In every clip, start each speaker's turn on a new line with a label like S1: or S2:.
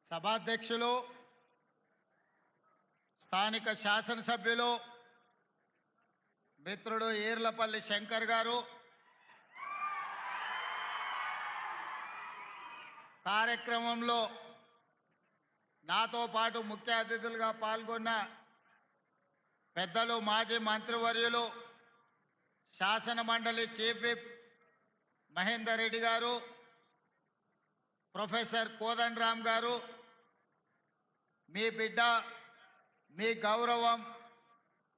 S1: సభాధ్యక్షులు, స్థానిక శాసనసభ్యులు మిత్రుడు ఈర్లపల్లి శంకర్ గారు, కార్యక్రమంలో నాతో పాటు ముఖ్య అతిథులుగా పాల్గొన్న పెద్దలు మాజీ మంత్రివర్యులు శాసన మండలి చీఫ్ విప్ మహేందర్ రెడ్డి గారు, ప్రొఫెసర్ కోదండరామ్ గారు, మీ బిడ్డ మీ గౌరవం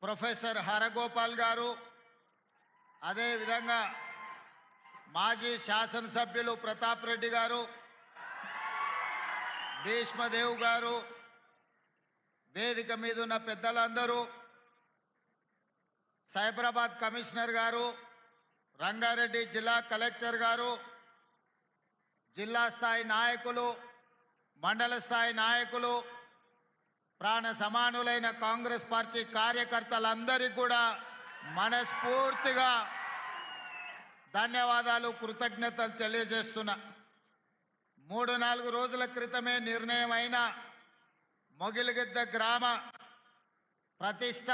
S1: ప్రొఫెసర్ హరగోపాల్ గారు, అదేవిధంగా మాజీ శాసనసభ్యులు ప్రతాప్ రెడ్డి గారు, భీష్మదేవ్ గారు, వేదిక మీద ఉన్న పెద్దలందరూ, సైబరాబాద్ కమిషనర్ గారు, రంగారెడ్డి జిల్లా కలెక్టర్ గారు, జిల్లా స్థాయి నాయకులు, మండల స్థాయి నాయకులు, ప్రాణ సమానులైన కాంగ్రెస్ పార్టీ కార్యకర్తలందరికీ కూడా మనస్ఫూర్తిగా ధన్యవాదాలు, కృతజ్ఞతలు తెలియజేస్తున్నా. 3-4 రోజుల క్రితమే నిర్ణయం అయిన మొగిలిగిద్ద గ్రామ ప్రతిష్ట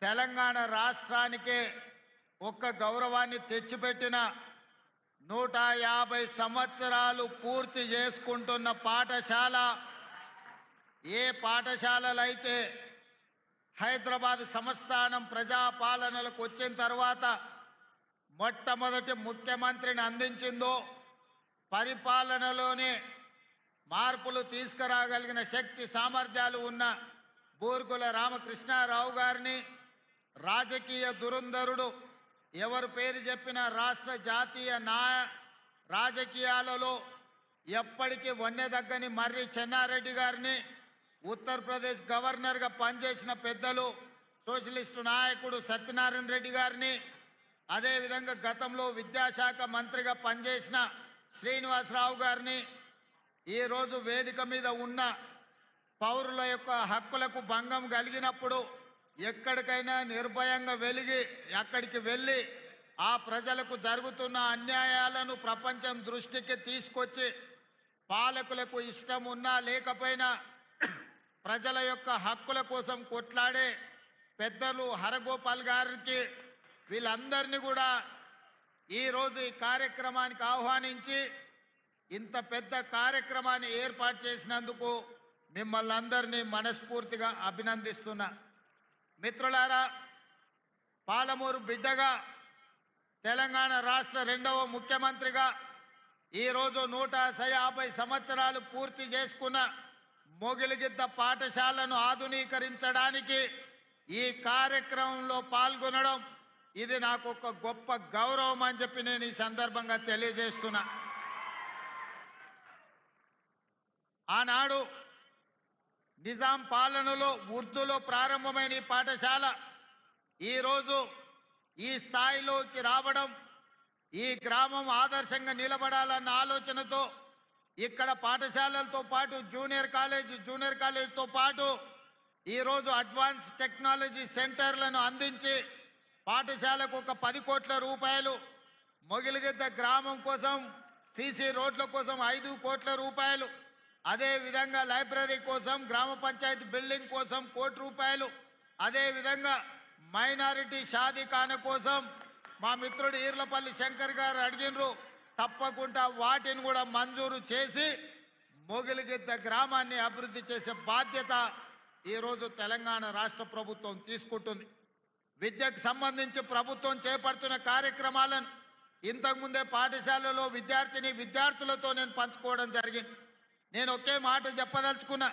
S1: తెలంగాణ రాష్ట్రానికే ఒక్క గౌరవాన్ని తెచ్చిపెట్టిన 150 సంవత్సరాలు పూర్తి చేసుకుంటున్న పాఠశాల. ఏ పాఠశాలలైతే హైదరాబాద్ సంస్థానం ప్రజాపాలనలకు వచ్చిన తర్వాత మొట్టమొదటి ముఖ్యమంత్రిని అందించిందో, పరిపాలనలోనే మార్పులు తీసుకురాగలిగిన శక్తి సామర్థ్యాలు ఉన్న బూర్గుల రామకృష్ణారావు గారిని, రాజకీయ దురంధరుడు, ఎవరు పేరు చెప్పిన రాష్ట్ర జాతీయ రాజకీయాలలో ఎప్పటికీ వన్నెదగ్గని మర్రి చెన్నారెడ్డి గారిని, ఉత్తరప్రదేశ్ గవర్నర్గా పనిచేసిన పెద్దలు సోషలిస్టు నాయకుడు సత్యనారాయణ రెడ్డి గారిని, అదేవిధంగా గతంలో విద్యాశాఖ మంత్రిగా పనిచేసిన శ్రీనివాసరావు గారిని, ఈరోజు వేదిక మీద ఉన్న పౌరుల యొక్క హక్కులకు భంగం కలిగినప్పుడు ఎక్కడికైనా నిర్భయంగా అక్కడికి వెళ్ళి ఆ ప్రజలకు జరుగుతున్న అన్యాయాలను ప్రపంచం దృష్టికి తీసుకొచ్చి పాలకులకు ఇష్టం ఉన్నా లేకపోయినా ప్రజల యొక్క హక్కుల కోసం కొట్లాడే పెద్దలు హరగోపాల్ గారికి, వీళ్ళందరినీ కూడా ఈరోజు ఈ కార్యక్రమానికి ఆహ్వానించి ఇంత పెద్ద కార్యక్రమాన్ని ఏర్పాటు చేసినందుకు మిమ్మల్ని అందరినీ మనస్ఫూర్తిగా అభినందిస్తున్నా. మిత్రులారా, పాలమూరు బిడ్డగా తెలంగాణ రాష్ట్ర 2వ ముఖ్యమంత్రిగా ఈరోజు 150 సంవత్సరాలు పూర్తి చేసుకున్న మొగిలిగిద్ద పాఠశాలను ఆధునీకరించడానికి ఈ కార్యక్రమంలో పాల్గొనడం ఇది నాకు ఒక గొప్ప గౌరవం అని చెప్పి నేను ఈ సందర్భంగా తెలియజేస్తున్నా. ఆనాడు నిజాం పాలనలో ఉర్దూలో ప్రారంభమైన ఈ పాఠశాల ఈరోజు ఈ స్థాయిలోకి రావడం, ఈ గ్రామం ఆదర్శంగా నిలబడాలన్న ఆలోచనతో ఇక్కడ పాఠశాలలతో పాటు జూనియర్ కాలేజ్తో పాటు ఈరోజు అడ్వాన్స్ టెక్నాలజీ సెంటర్లను అందించి పాఠశాలకు ఒక 10 కోట్ల రూపాయలు, మొగిలిగిద్ద గ్రామం కోసం సీసీ రోడ్ల కోసం 5 కోట్ల రూపాయలు, అదేవిధంగా లైబ్రరీ కోసం, గ్రామ పంచాయతీ బిల్డింగ్ కోసం 1 కోటి రూపాయలు, అదేవిధంగా మైనారిటీ షాదీఖానా కోసం మా మిత్రుడు ఈర్లపల్లి శంకర్ గారు అడిగినరు. తప్పకుండా వాటిని కూడా మంజూరు చేసి మొగిలిగిద్ద గ్రామాన్ని అభివృద్ధి చేసే బాధ్యత ఈరోజు తెలంగాణ రాష్ట్ర ప్రభుత్వం తీసుకుంటుంది. విద్యకు సంబంధించి ప్రభుత్వం చేపడుతున్న కార్యక్రమాలను ఇంతకుముందే పాఠశాలలో విద్యార్థులతో నేను పంచుకోవడం జరిగింది. నేను ఒకే మాట చెప్పదలుచుకున్నా.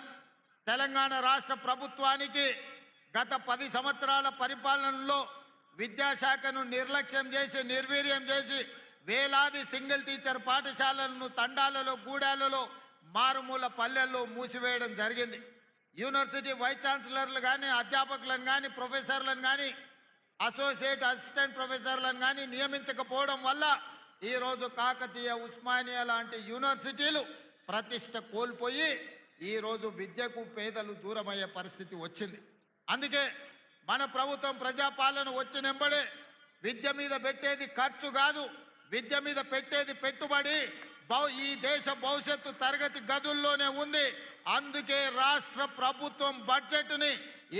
S1: తెలంగాణ రాష్ట్ర ప్రభుత్వానికి గత 10 సంవత్సరాల పరిపాలనలో విద్యాశాఖను నిర్లక్ష్యం చేసి, నిర్వీర్యం చేసి వేలాది సింగిల్ టీచర్ పాఠశాలలను తండాలలో, గూడాలలో, మారుమూల పల్లెల్లో మూసివేయడం జరిగింది. యూనివర్సిటీ వైస్ ఛాన్సలర్లు కానీ, అధ్యాపకులను కానీ, ప్రొఫెసర్లను కానీ, అసోసియేట్ అసిస్టెంట్ ప్రొఫెసర్లను కానీ నియమించకపోవడం వల్ల ఈరోజు కాకతీయ, ఉస్మానియా లాంటి యూనివర్సిటీలు ప్రతిష్ట కోల్పోయి ఈరోజు విద్యకు పేదలు దూరమయ్యే పరిస్థితి వచ్చింది. అందుకే మన ప్రభుత్వం ప్రజాపాలన వచ్చినెంబడే విద్య మీద పెట్టేది ఖర్చు కాదు, విద్య మీద పెట్టేది పెట్టుబడి, ఈ దేశ భవిష్యత్తు తరగతి గదుల్లోనే ఉంది. అందుకే రాష్ట్ర ప్రభుత్వం బడ్జెట్ని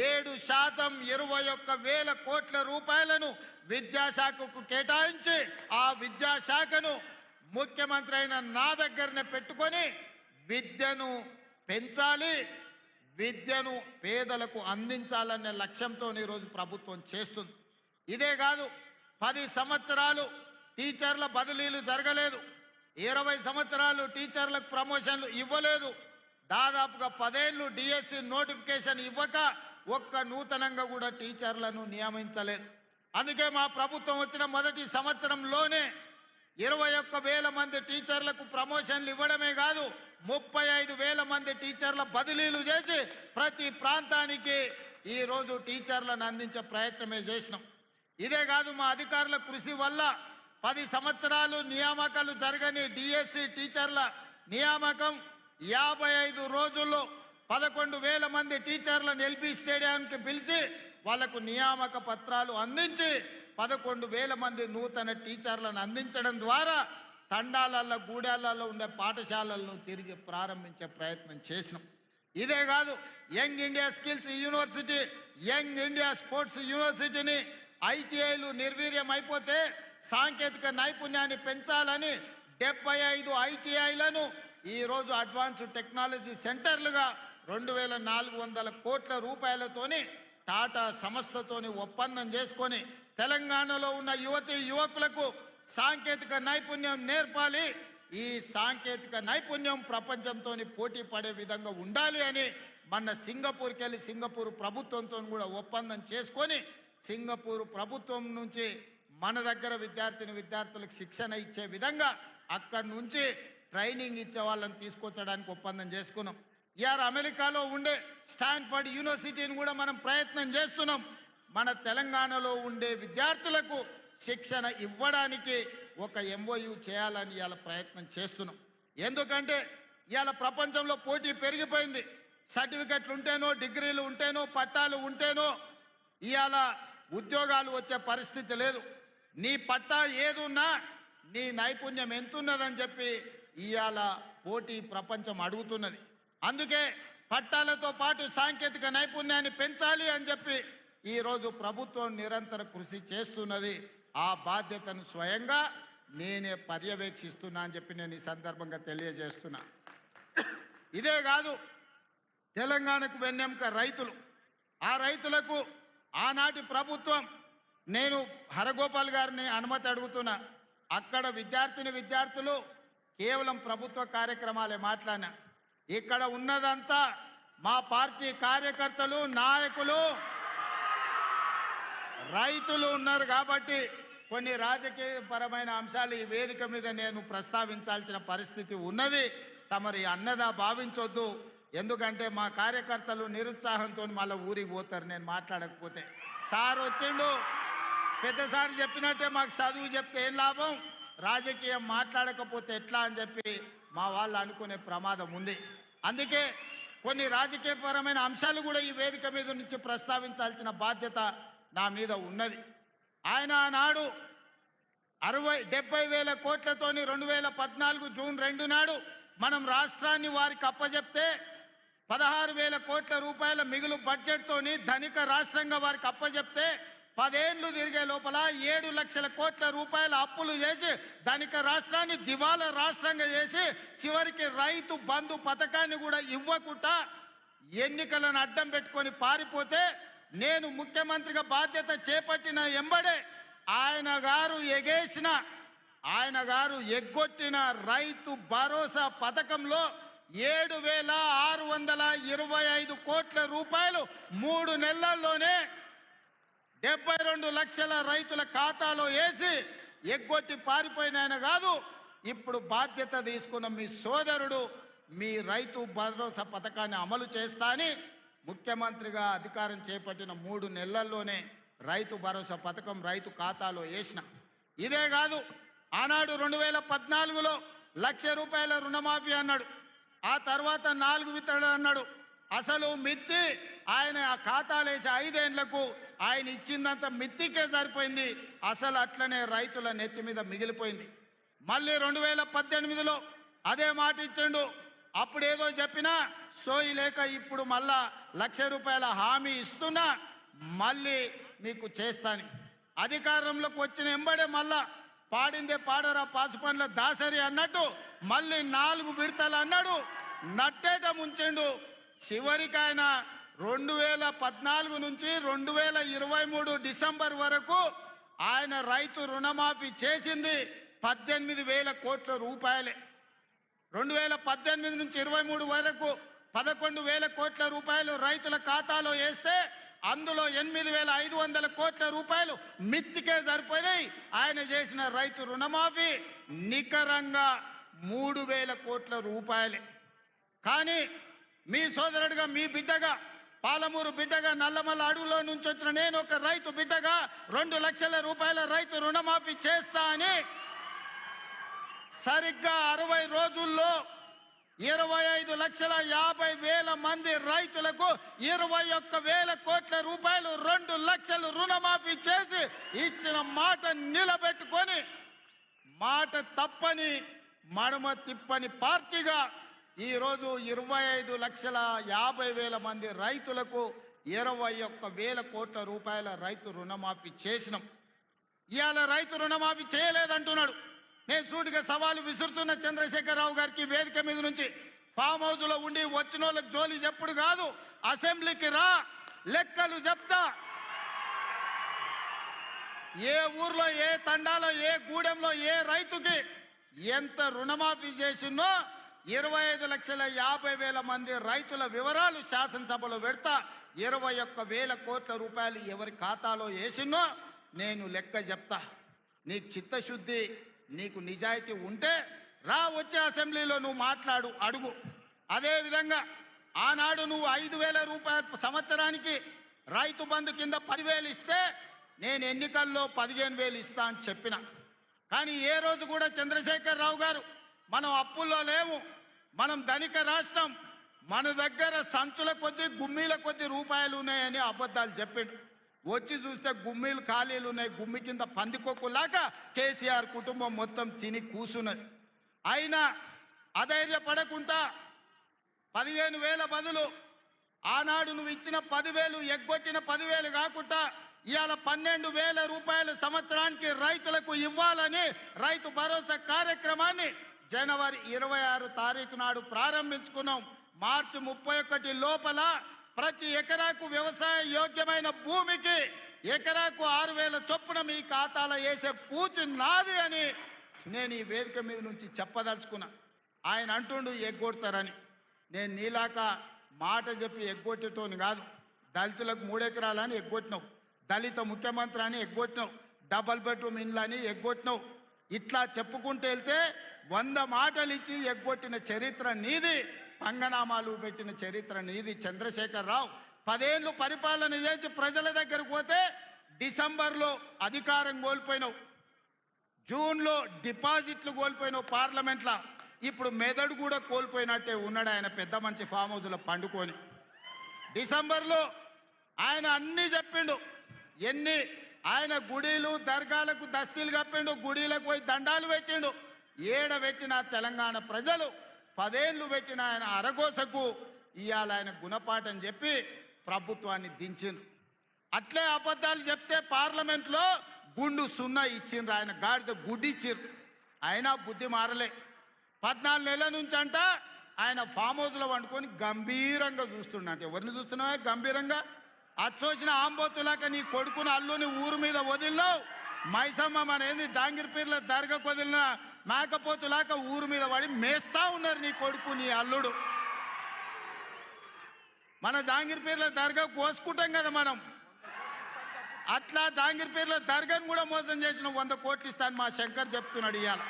S1: 7% 21,000 కోట్ల రూపాయలను విద్యాశాఖకు కేటాయించి ఆ విద్యాశాఖను ముఖ్యమంత్రి అయిన నా దగ్గరనే పెట్టుకొని విద్యను పెంచాలి, విద్యను పేదలకు అందించాలనే లక్ష్యంతో ఈరోజు ప్రభుత్వం చేస్తుంది. ఇదే కాదు, 10 సంవత్సరాలు టీచర్ల బదిలీలు జరగలేదు, 20 సంవత్సరాలు టీచర్లకు ప్రమోషన్లు ఇవ్వలేదు, దాదాపుగా 10 ఏళ్ళు డిఎస్సి నోటిఫికేషన్ ఇవ్వక ఒక్క నూతనంగా కూడా టీచర్లను నియమించలేదు. అందుకే మా ప్రభుత్వం వచ్చిన మొదటి సంవత్సరంలోనే 21,000 మంది టీచర్లకు ప్రమోషన్లు ఇవ్వడమే కాదు, 35,000 మంది టీచర్ల బదిలీలు చేసి ప్రతి ప్రాంతానికి ఈరోజు టీచర్లను అందించే ప్రయత్నమే చేసినాం. ఇదే కాదు, మా అధికారుల కృషి వల్ల 10 సంవత్సరాలు నియామకాలు జరగని డిఎస్సి టీచర్ల నియామకం 55 రోజుల్లో 11,000 మంది టీచర్లను ఎల్బీ స్టేడియానికి పిలిచి వాళ్లకు నియామక పత్రాలు అందించి 11,000 మంది నూతన టీచర్లను అందించడం ద్వారా తండాలలో గూడాలలో ఉండే పాఠశాలలను తిరిగి ప్రారంభించే ప్రయత్నం చేసినాం. ఇదే కాదు, young India skills university, young India sports యూనివర్సిటీని ఐటీఐలు నిర్వీర్యం అయిపోతే సాంకేతిక నైపుణ్యాన్ని పెంచాలని 75 ఐటీఐలను ఈరోజు అడ్వాన్స్ టెక్నాలజీ సెంటర్లుగా 2,400 కోట్ల రూపాయలతోని టాటా సంస్థతోని ఒప్పందం చేసుకొని తెలంగాణలో ఉన్న యువతీ యువకులకు సాంకేతిక నైపుణ్యం నేర్పాలి, ఈ సాంకేతిక నైపుణ్యం ప్రపంచంతో పోటీ పడే విధంగా ఉండాలి అని మన సింగపూర్కి వెళ్ళి సింగపూర్ ప్రభుత్వంతో కూడా ఒప్పందం చేసుకొని సింగపూర్ ప్రభుత్వం నుంచి మన దగ్గర విద్యార్థులకు శిక్షణ ఇచ్చే విధంగా అక్కడి నుంచి ట్రైనింగ్ ఇచ్చే వాళ్ళని తీసుకొచ్చడానికి ఒప్పందం చేసుకున్నాం. ఇయాల అమెరికాలో ఉండే స్టాన్ఫర్డ్ యూనివర్సిటీని కూడా మనం ప్రయత్నం చేస్తున్నాం. మన తెలంగాణలో ఉండే విద్యార్థులకు శిక్షణ ఇవ్వడానికి ఒక ఎంఓయూ చేయాలని ఇవాళ ప్రయత్నం చేస్తున్నాం. ఎందుకంటే ఇవాళ ప్రపంచంలో పోటీ పెరిగిపోయింది. సర్టిఫికెట్లు ఉంటేనో, డిగ్రీలు ఉంటేనో, పట్టాలు ఉంటేనో ఇవాళ ఉద్యోగాలు వచ్చే పరిస్థితి లేదు. నీ పట్టా ఏదున్నా నీ నైపుణ్యం ఎంతున్నదని చెప్పి ఇవాళ పోటీ ప్రపంచం అడుగుతున్నది. అందుకే పట్టాలతో పాటు సాంకేతిక నైపుణ్యాన్ని పెంచాలి అని చెప్పి ఈరోజు ప్రభుత్వం నిరంతర కృషి చేస్తున్నది. ఆ బాధ్యతను స్వయంగా నేనే పర్యవేక్షిస్తున్నా అని చెప్పి నేను ఈ సందర్భంగా తెలియజేస్తున్నా. ఇదే కాదు, తెలంగాణకు వెన్నెముక రైతులు. ఆ రైతులకు ఆనాటి ప్రభుత్వం, నేను హరగోపాల్ గారిని అనుమతి అడుగుతున్నా, అక్కడ విద్యార్థులు కేవలం ప్రభుత్వ కార్యక్రమాలే మాట్లాడినా, ఇక్కడ ఉన్నదంతా మా పార్టీ కార్యకర్తలు, నాయకులు, రైతులు ఉన్నారు. కాబట్టి కొన్ని రాజకీయపరమైన అంశాలు ఈ వేదిక మీద నేను ప్రస్తావించాల్సిన పరిస్థితి ఉన్నది. తమరి అన్నదా భావించొద్దు. ఎందుకంటే మా కార్యకర్తలు నిరుత్సాహంతో మళ్ళీ ఊరికి పోతారు నేను మాట్లాడకపోతే. సార్ వచ్చిండు, పెద్దసారి చెప్పినట్టే మాకు చదువు చెప్తే ఏం లాభం, రాజకీయం మాట్లాడకపోతే ఎట్లా అని చెప్పి మా వాళ్ళు అనుకునే ప్రమాదం ఉంది. అందుకే కొన్ని రాజకీయపరమైన అంశాలు కూడా ఈ వేదిక మీద నుంచి ప్రస్తావించాల్సిన బాధ్యత నా మీద ఉన్నది. ఆయన ఆనాడు 70,000 కోట్లతోని 2014 జూన్ 2 నాడు మనం రాష్ట్రాన్ని వారికి అప్పచెప్తే 16,000 కోట్ల రూపాయల మిగులు బడ్జెట్తోని ధనిక రాష్ట్రంగా వారికి అప్పచెప్తే 10 ఏళ్ళు తిరిగే లోపల 7 లక్షల కోట్ల రూపాయల అప్పులు చేసి ధనిక రాష్ట్రాన్ని దివాలా రాష్ట్రంగా చేసి చివరికి రైతు బంధు పథకాన్ని కూడా ఇవ్వకుండా ఎన్నికలను అడ్డం పెట్టుకొని పారిపోతే నేను ముఖ్యమంత్రిగా బాధ్యత చేపట్టిన ఎంబడే ఆయన గారు ఎగ్గొట్టిన రైతు భరోసా పథకంలో 7,625 కోట్ల రూపాయలు 3 నెలల్లోనే 72 లక్షల రైతుల ఖాతాలో వేసి ఎగ్గొట్టి పారిపోయిన ఆయన కాదు, ఇప్పుడు బాధ్యత తీసుకున్న మీ సోదరుడు మీ రైతు భరోసా పథకాన్ని అమలు చేస్తా అని ముఖ్యమంత్రిగా అధికారం చేపట్టిన 3 నెలల్లోనే రైతు భరోసా పథకం రైతు ఖాతాలో వేసిన. ఇదే కాదు, ఆనాడు 2014లో 1,00,000 రూపాయల రుణమాఫీ అన్నాడు, ఆ తర్వాత 4 విత్తనాలు అన్నాడు. అసలు మిత్తి ఆయన ఆ ఖాతాలు వేసి 5 ఏళ్లకు ఆయన ఇచ్చిందంత మిత్తికే సరిపోయింది. అసలు అట్లనే రైతుల నెత్తి మీద మిగిలిపోయింది. మళ్ళీ 2018లో అదే మాట ఇచ్చిండు. అప్పుడేదో చెప్పినా సోయి లేక ఇప్పుడు మళ్ళా ₹1,00,000 హామీ ఇస్తున్నా, మళ్ళీ మీకు చేస్తాను. అధికారంలోకి వచ్చిన ఎంబడే మళ్ళా పాడిందే పాడరా పాసుపండ్ల దాసరి అన్నట్టు మళ్ళీ 4 విడతలు అన్నాడు, నట్టేట ముంచెండు. చివరికి ఆయన 2014 నుంచి 2023 డిసెంబర్ వరకు ఆయన రైతు రుణమాఫీ చేసింది 18,000 కోట్ల రూపాయలే. 2018 నుంచి 23 వరకు 11,000 కోట్ల రూపాయలు రైతుల ఖాతాలో వేస్తే అందులో 8,500 కోట్ల రూపాయలు మిత్తికే సరిపోయినాయి. ఆయన చేసిన రైతు రుణమాఫీ నికరంగా 3,000 కోట్ల రూపాయలే. కానీ మీ సోదరుడిగా, మీ బిడ్డగా, పాలమూరు బిడ్డగా, నల్లమల్ల అడవులో నుంచి వచ్చిన నేను ఒక రైతు బిడ్డగా 2 లక్షల రూపాయల రైతు రుణమాఫీ చేస్తా అని సరిగ్గా 60 రోజుల్లో 25,50,000 మంది రైతులకు 21,000 కోట్ల రూపాయలు 2 లక్షలు రుణమాఫీ చేసి ఇచ్చిన మాట నిలబెట్టుకొని మాట తప్పని మడమ తిప్పని పార్టీగా ఈరోజు 25,50,000 మంది రైతులకు 21,000 కోట్ల రూపాయల రైతు రుణమాఫీ చేసినాం. ఇవాళ రైతు రుణమాఫీ చేయలేదంటున్నాడు. నేను సూటిగా సవాలు విసురుతున్న చంద్రశేఖరరావు గారికి వేదిక మీద నుంచి, ఫామ్ హౌస్లో ఉండి వచ్చిన వాళ్ళకి జోలి చెప్పుడు కాదు, అసెంబ్లీకి రా, లెక్కలు చెప్తా. ఏ ఊర్లో, ఏ తండాలో, ఏ గూడెంలో ఏ రైతుకి ఎంత రుణమాఫీ చేసినో 25,50,000 మంది రైతుల వివరాలు శాసనసభలో పెడతా. 21,000 కోట్ల రూపాయలు ఎవరి ఖాతాలో వేసినో నేను లెక్క చెప్తా. నీకు చిత్తశుద్ధి, నీకు నిజాయితీ ఉంటే రా, వచ్చే అసెంబ్లీలో నువ్వు మాట్లాడు, అడుగు. అదేవిధంగా ఆనాడు నువ్వు 5,000 రూపాయలు సంవత్సరానికి రైతు బంధు కింద 10,000 ఇస్తే నేను ఎన్నికల్లో 15,000 ఇస్తా అని చెప్పిన. కానీ ఏ రోజు కూడా చంద్రశేఖరరావు గారు మనం అప్పుల్లో లేము, మనం ధనిక రాష్ట్రం, మన దగ్గర సంచుల కొద్దీ గుమ్మీల కొద్దీ రూపాయలు ఉన్నాయని అబద్ధాలు చెప్పిండు. వచ్చి చూస్తే గుమ్మీలు ఖాళీలు ఉన్నాయి. గుమ్మి కింద పందికొక్కులాగా కేసీఆర్ కుటుంబం మొత్తం తిని కూసున్నది. అయినా అధైర్యపడకుండా 15,000 బదులు ఆనాడు నువ్వు ఇచ్చిన 10,000 ఎగ్గొట్టిన 10,000 కాకుండా ఇవాళ 12,000 రూపాయల సంవత్సరానికి రైతులకు ఇవ్వాలని రైతు భరోసా కార్యక్రమాన్ని జనవరి 26 తారీఖు నాడు ప్రారంభించుకున్నాం. మార్చి 31 లోపల ప్రతి ఎకరాకు వ్యవసాయ యోగ్యమైన భూమికి ఎకరాకు 6,000 చొప్పున మీ ఖాతాలో వేసే పూచి నాది అని నేను ఈ వేదిక మీద నుంచి చెప్పదలుచుకున్నా. ఆయన అంటుండు ఎగ్గొడతారని. నేను నీలాక మాట చెప్పి ఎగ్గొట్టేటోని కాదు. దళితులకు 3 ఎకరాలని ఎగ్గొట్టినావు, దళిత ముఖ్యమంత్రి అని ఎగ్గొట్టినావు, డబల్ బెడ్రూమ్ ఇండ్లు అని ఎగ్గొట్టినావు. ఇట్లా చెప్పుకుంటూ వెళ్తే 100 మాటలు ఇచ్చి ఎగ్గొట్టిన చరిత్ర నీది, పంగనామాలు పెట్టిన చరిత్ర నీది. చంద్రశేఖరరావు 10 ఏళ్ళు పరిపాలన చేసి ప్రజల దగ్గరకు పోతే డిసెంబర్లో అధికారం కోల్పోయినావు, జూన్లో డిపాజిట్లు కోల్పోయినావు పార్లమెంట్లో. ఇప్పుడు మెదడు కూడా కోల్పోయినట్టే ఉన్నాడు ఆయన, పెద్ద మంచి ఫామ్ హౌస్లో పండుకొని. డిసెంబర్లో ఆయన అన్నీ చెప్పిండు. ఆయన గుడిలు దర్గాలకు దస్తీలు కప్పిండు, గుడిలకు పోయి దండాలు పెట్టిండు. పెట్టిన తెలంగాణ ప్రజలు 10 ఏళ్ళు పెట్టిన ఆయన అరగోసకు ఇవాళ ఆయన గుణపాఠం చెప్పి ప్రభుత్వాన్ని దించిండ్రు. అట్లే అబద్ధాలు చెప్తే పార్లమెంట్లో గుండు 0 ఇచ్చిండ్రు, ఆయన గాడిద గుడ్డి ఇచ్చిండ్రు. అయినా బుద్ధి మారలే. 14 నెలల నుంచి అంట ఆయన ఫామ్ హౌస్లో వండుకొని గంభీరంగా చూస్తుండంటే. ఎవరిని చూస్తున్నావా గంభీరంగా? అచ్చోసిన ఆంబోతులాక నీ కొడుకుని అల్లుని ఊరు మీద వదిలినావు. మైసమ్మ మన ఏంది జాంగిర్పీర్ల దర్గాకు వదిలిన మేకపోతులాక ఊరు మీద పడి మేస్తా ఉన్నారు నీ కొడుకు, నీ అల్లుడు. మన జాంగిర్పీర్ల దర్గా కోసుకుంటాం కదా మనం, అట్లా జాంగిర్పీర్ల దర్గాను కూడా మోసం చేసిన 100 కోట్లు ఇస్తాను మా శంకర్ చెప్తున్నాడు. ఇవాళ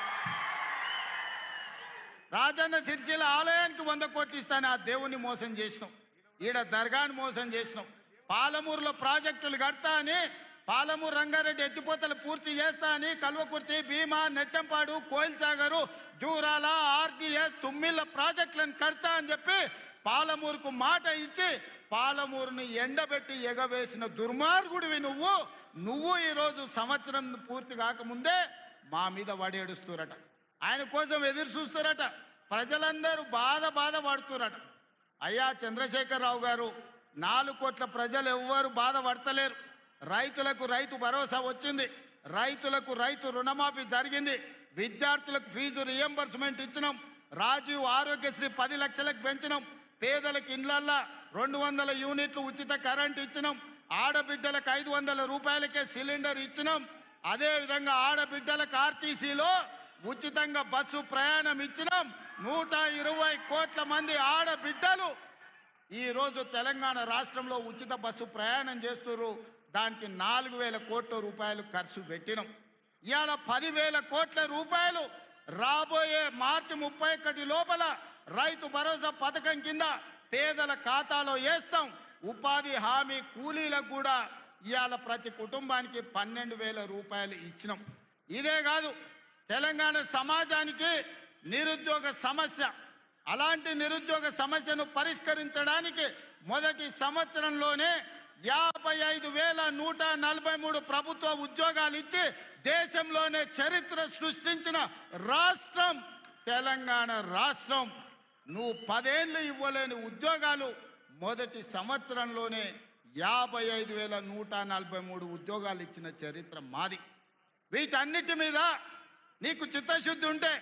S1: రాజన్న సిరిసిల్ల ఆలయానికి 100 కోట్లు ఇస్తాను, ఆ దేవుణ్ణి మోసం చేసినావు. ఈడ దర్గాను మోసం చేసినావు. పాలమూరులో ప్రాజెక్టులు కడతా అని, పాలమూరు రంగారెడ్డి ఎత్తిపోతలు పూర్తి చేస్తా అని కల్వకుర్తి, భీమా, నెట్టంపాడు, కోయిల్ సాగరు, జూరాల, ఆర్జీఎస్, తుమ్మిళ్ళ ప్రాజెక్టులను కడతా అని చెప్పి పాలమూరుకు మాట ఇచ్చి పాలమూరుని ఎండబెట్టి ఎగవేసిన దుర్మార్గుడివి నువ్వు. ఈరోజు సంవత్సరం పూర్తి కాకముందే మా మీద వడేడుస్తురట. ఆయన కోసం ఎదురు చూస్తారట. ప్రజలందరూ బాధ పడుతున్నారట. అయ్యా చంద్రశేఖరరావు గారు, 4 కోట్ల ప్రజలు ఎవ్వరు బాధపడతలేరు. రైతులకు రైతు భరోసా వచ్చింది, రైతులకు రైతు రుణమాఫీ జరిగింది, విద్యార్థులకు ఫీజు రియంబర్స్మెంట్ ఇచ్చినాం, రాజీవ్ ఆరోగ్యశ్రీ 10 లక్షలకు పెంచినాం, పేదలకు ఇండ్లల్లా 200 యూనిట్లు ఉచిత కరెంట్ ఇచ్చినాం, ఆడబిడ్డలకు 500 రూపాయలకే సిలిండర్ ఇచ్చినాం. అదేవిధంగా ఆడబిడ్డలకు ఆర్టీసీలో ఉచితంగా బస్సు ప్రయాణం ఇచ్చినాం. 120 కోట్ల మంది ఆడబిడ్డలు ఈరోజు తెలంగాణ రాష్ట్రంలో ఉచిత బస్సు ప్రయాణం చేస్తున్నారు. దానికి 4,000 కోట్ల రూపాయలు ఖర్చు పెట్టినాం. ఇవాళ 10,000 కోట్ల రూపాయలు రాబోయే మార్చి 31 లోపల రైతు భరోసా పథకం కింద పేదల ఖాతాలో వేస్తాం. ఉపాధి హామీ కూలీలకు కూడా ఇవాళ ప్రతి కుటుంబానికి 12,000 రూపాయలు ఇచ్చినాం. ఇదే కాదు, తెలంగాణ సమాజానికి నిరుద్యోగ సమస్య, అలాంటి నిరుద్యోగ సమస్యను పరిష్కరించడానికి మొదటి సంవత్సరంలోనే 55,143 ప్రభుత్వ ఉద్యోగాలు ఇచ్చి దేశంలోనే చరిత్ర సృష్టించిన రాష్ట్రం తెలంగాణ రాష్ట్రం. నువ్వు 10 ఏళ్ళు ఇవ్వలేని ఉద్యోగాలు మొదటి సంవత్సరంలోనే 55,143 ఉద్యోగాలు ఇచ్చిన చరిత్ర మాది. వీటన్నిటి మీద నీకు చిత్తశుద్ధి ఉంటే,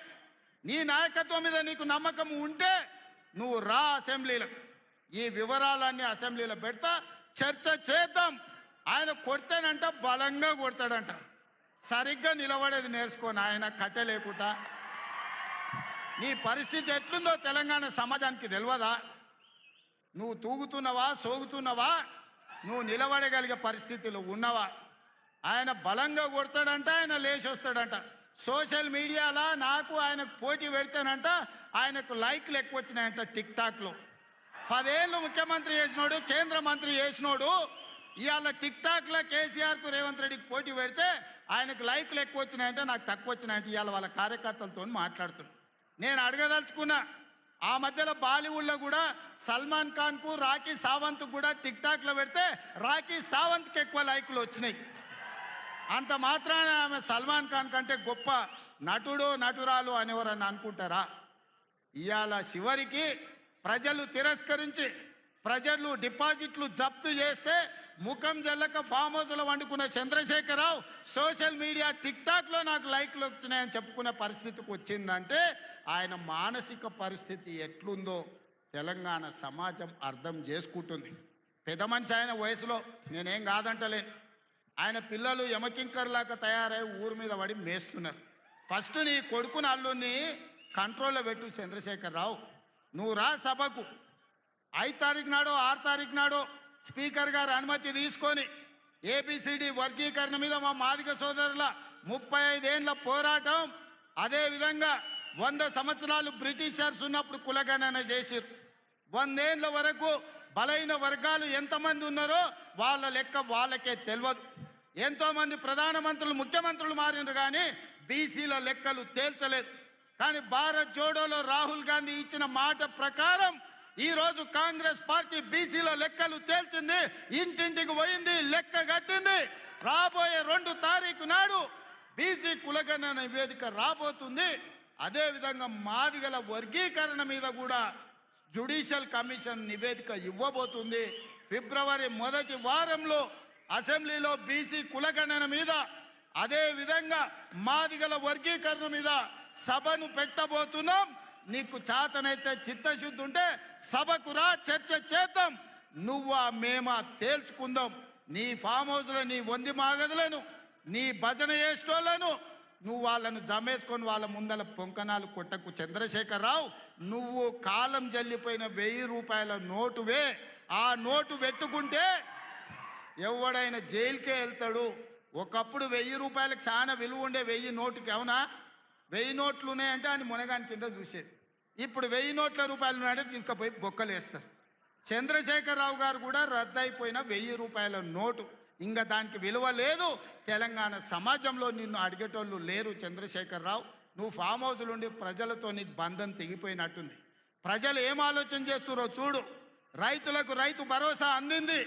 S1: నీ నాయకత్వం మీద నీకు నమ్మకం ఉంటే నువ్వు రా అసెంబ్లీలకు. ఈ వివరాలన్నీ అసెంబ్లీలో పెడతా, చర్చ చేద్దాం. ఆయన కొడితేనంట బలంగా కొడతాడంట. సరిగ్గా నిలబడేది నేర్చుకోని ఆయన కట్టె లేకుండా. నీ పరిస్థితి ఎట్లుందో తెలంగాణ సమాజానికి తెలియదా? నువ్వు తూగుతున్నావా, సోగుతున్నావా, నువ్వు నిలబడగలిగే పరిస్థితిలో ఉన్నవా? ఆయన బలంగా కొడతాడంట, ఆయన లేచి వస్తాడంట. సోషల్ మీడియాలో నాకు ఆయనకు పోటీ పెడితేనంట ఆయనకు లైక్లు ఎక్కువ వచ్చినాయంట. టిక్ టాక్లో 10 ఏళ్ళు ముఖ్యమంత్రి చేసినోడు, కేంద్ర మంత్రి చేసినోడు ఇవాళ టిక్ టాక్లో కేసీఆర్కు రేవంత్ రెడ్డికి పోటీ పెడితే ఆయనకు లైక్లు ఎక్కువ వచ్చినాయంటే నాకు తక్కువ వచ్చినాయంటే ఇవాళ వాళ్ళ కార్యకర్తలతో మాట్లాడుతున్నాను. నేను అడగదలుచుకున్నా, ఆ మధ్యలో బాలీవుడ్లో కూడా సల్మాన్ ఖాన్కు రాఖీ సావంత్ కూడా టిక్ టాక్లో పెడితే రాఖీ సావంత్కి ఎక్కువ లైక్లు వచ్చినాయి. అంత మాత్రాన ఆమె సల్మాన్ ఖాన్ కంటే గొప్ప నటుడు నటురాలు అనేవారని అనుకుంటారా? ఇవాళ చివరికి ప్రజలు తిరస్కరించి ప్రజలు డిపాజిట్లు జప్తు చేస్తే ముఖం జల్లక ఫామ్ హౌస్లో వండుకున్న చంద్రశేఖరరావు సోషల్ మీడియా టిక్ టాక్లో నాకు లైక్లు వచ్చినాయని చెప్పుకునే పరిస్థితికి వచ్చిందంటే ఆయన మానసిక పరిస్థితి ఎట్లుందో తెలంగాణ సమాజం అర్థం చేసుకుంటుంది. పెద్ద మనిషి ఆయన వయసులో, నేనేం కాదంటలేను. ఆయన పిల్లలు యమకింకర్లాగా తయారై ఊరి మీద పడి మేస్తున్నారు. ఫస్ట్ నీ కొడుకుని అల్లుని కంట్రోల్లో పెట్టు చంద్రశేఖరరావు. నువ్వు రా సభకు. 5 తారీఖు నాడో 6 తారీఖు నాడో స్పీకర్ గారు అనుమతి తీసుకొని ఏబిసిడి వర్గీకరణ మీద మా మాదిగ సోదరుల 35 ఏళ్ల పోరాటం, అదేవిధంగా 100 సంవత్సరాలు బ్రిటిషర్స్ ఉన్నప్పుడు కులగణన చేసిరు. 100 ఏళ్ల వరకు బలైన వర్గాలు ఎంతమంది ఉన్నారో వాళ్ళ లెక్క వాళ్ళకే తెలియదు. ఎంతోమంది ప్రధానమంత్రులు ముఖ్యమంత్రులు మారినారు కానీ బీసీల లెక్కలు తేల్చలేదు. కానీ భారత్ జోడోలో రాహుల్ గాంధీ ఇచ్చిన మాట ప్రకారం ఈరోజు కాంగ్రెస్ పార్టీ బీసీల లెక్కలు తేల్చింది, ఇంటింటికి పోయింది, లెక్క కట్టింది. రాబోయే 2 తారీఖు నాడు బీసీ కులగణన నివేదిక రాబోతుంది. అదేవిధంగా మాదిగల వర్గీకరణ మీద కూడా జ్యుడిషియల్ కమిషన్ నివేదిక ఇవ్వబోతుంది. ఫిబ్రవరి మొదటి వారంలో అసెంబ్లీలో బీసీ కులగణన మీద, అదేవిధంగా మాదిగల వర్గీకరణ మీద సభను పెట్టబోతున్నాం. నీకు చేతనైతే చిత్తశుద్ధి ఉంటే సభకు రా, చర్చ చేద్దాం. నువ్వా మేమా తేల్చుకుందాం. నీ ఫామ్ హౌస్లో నీ వంది మాగదులను, నీ భజన చేసేటోళ్లను నువ్వు వాళ్ళను జమేసుకొని వాళ్ళ ముందల పొంకనాలు కొట్టకు చంద్రశేఖరరావు. నువ్వు కాలం జల్లిపోయిన 1000 రూపాయల నోటువే. ఆ నోటు పెట్టుకుంటే ఎవడైనా జైలుకే వెళ్తాడు. ఒకప్పుడు 1000 రూపాయలకు చాలా విలువ ఉండే 1000 నోటుకి. అవునా? 1000 నోట్లు ఉన్నాయంటే అని మునగాని కింద చూసేది. ఇప్పుడు 1000 నోట్ల రూపాయలు ఉన్నాయంటే తీసుకుపోయి బొక్కలు వేస్తారు. చంద్రశేఖరరావు గారు కూడా రద్దయిపోయిన 1000 రూపాయల నోటు. ఇంకా దానికి విలువ లేదు. తెలంగాణ సమాజంలో నిన్ను అడిగేటోళ్ళు లేరు చంద్రశేఖరరావు. నువ్వు ఫామ్ హౌస్లు ఉండి ప్రజలతో నీకు బంధం తెగిపోయినట్టుంది. ప్రజలు ఏం ఆలోచన చేస్తున్నారో చూడు. రైతులకు రైతు భరోసా అందింది.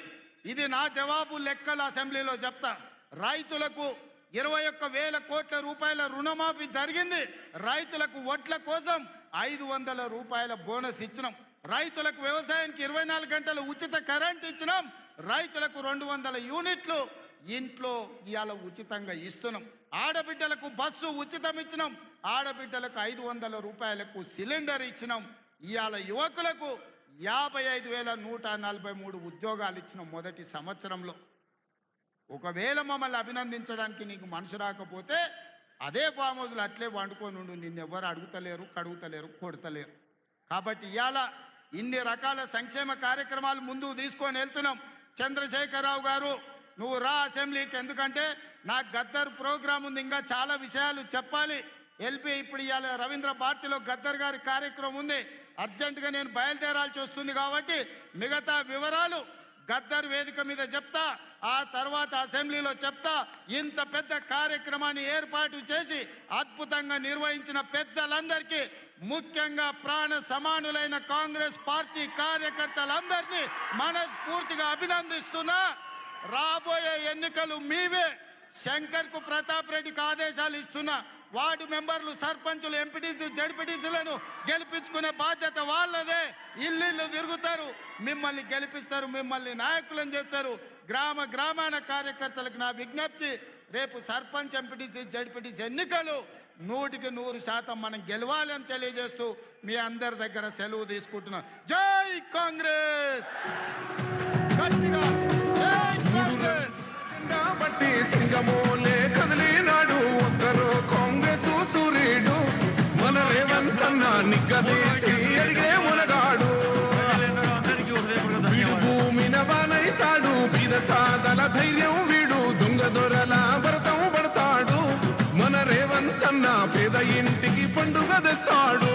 S1: ఇది నా జవాబు, లెక్కలు అసెంబ్లీలో చెప్తా. రైతులకు 21,000 కోట్ల రూపాయల రుణమాఫీ జరిగింది. రైతులకు వడ్ల కోసం 500 రూపాయల బోనస్ ఇచ్చినాం. రైతులకు వ్యవసాయానికి 24 గంటలు ఉచిత కరెంట్ ఇచ్చినాం. రైతులకు 200 యూనిట్లు ఇంట్లో ఇవాళ ఉచితంగా ఇస్తున్నాం. ఆడబిడ్డలకు బస్సు ఉచితం ఇచ్చినాం. ఆడబిడ్డలకు 500 రూపాయలకు సిలిండర్ ఇచ్చినాం. ఇవాళ యువకులకు 55,143 ఉద్యోగాలు ఇచ్చినాం మొదటి సంవత్సరంలో. ఒకవేళ మమ్మల్ని అభినందించడానికి నీకు మనసు రాకపోతే అదే ఫామ్ హౌస్లు అట్లే వండుకొని ఉండు. నిన్నెవ్వరు అడుగుతలేరు, కడుగుతలేరు, కొడతలేరు. కాబట్టి ఇవాళ ఇన్ని రకాల సంక్షేమ కార్యక్రమాలు ముందుకు తీసుకొని వెళ్తున్నాం. చంద్రశేఖరరావు గారు నువ్వు రా అసెంబ్లీకి, ఎందుకంటే నాకు గద్దర్ ప్రోగ్రాం ఉంది, ఇంకా చాలా విషయాలు చెప్పాలి. ఇప్పుడు ఇవాళ రవీంద్ర భారతిలో గద్దర్ గారి కార్యక్రమం ఉంది. అర్జెంటుగా నేను బయలుదేరాల్సి వస్తుంది కాబట్టి మిగతా వివరాలు గద్దర్ వేదిక మీద చెప్తా, ఆ తర్వాత అసెంబ్లీలో చెప్తా. ఇంత పెద్ద కార్యక్రమాన్ని ఏర్పాటు చేసి అద్భుతంగా నిర్వహించిన పెద్దలందరికీ, ముఖ్యంగా ప్రాణ సమానులైన కాంగ్రెస్ పార్టీ కార్యకర్తలందరినీ మనస్ఫూర్తిగా అభినందిస్తున్నా. రాబోయే ఎన్నికలు మీవే. శంకర్కు ప్రతాప్ రెడ్డికి ఆదేశాలు ఇస్తున్నా. వార్డు మెంబర్లు, సర్పంచులు, ఎంపీటీసీ, జడ్పీటీసీలను గెలిపించుకునే బాధ్యత వాళ్ళదే. ఇల్లు తిరుగుతారు, మిమ్మల్ని గెలిపిస్తారు, మిమ్మల్ని నాయకులను చేస్తారు. గ్రామాన కార్యకర్తలకు నా విజ్ఞప్తి, రేపు సర్పంచ్, ఎంపీటీసీ, జడ్పీటీసీ ఎన్నికలు 100% మనం గెలవాలని తెలియజేస్తూ మీ అందరి దగ్గర సెలవు తీసుకుంటున్నా. జై కాంగ్రెస్. గట్టిగా జై కాంగ్రెస్.
S2: బట్టి సింగమోలే కదిలినాడు ఒక్కరు కాంగ్రెస్ సూర్యుడు, మన రేవంత్ అన్న నిగ్గదీసి అడిగే మునగాడు. వీడు భూమిన బానైతాడు, బీద సాదల ధైర్యం వీడు, దొంగ దొరల భరతం పడతాడు. మన రేవంత్ అన్న పేద ఇంటికి పండుగ తెస్తాడు.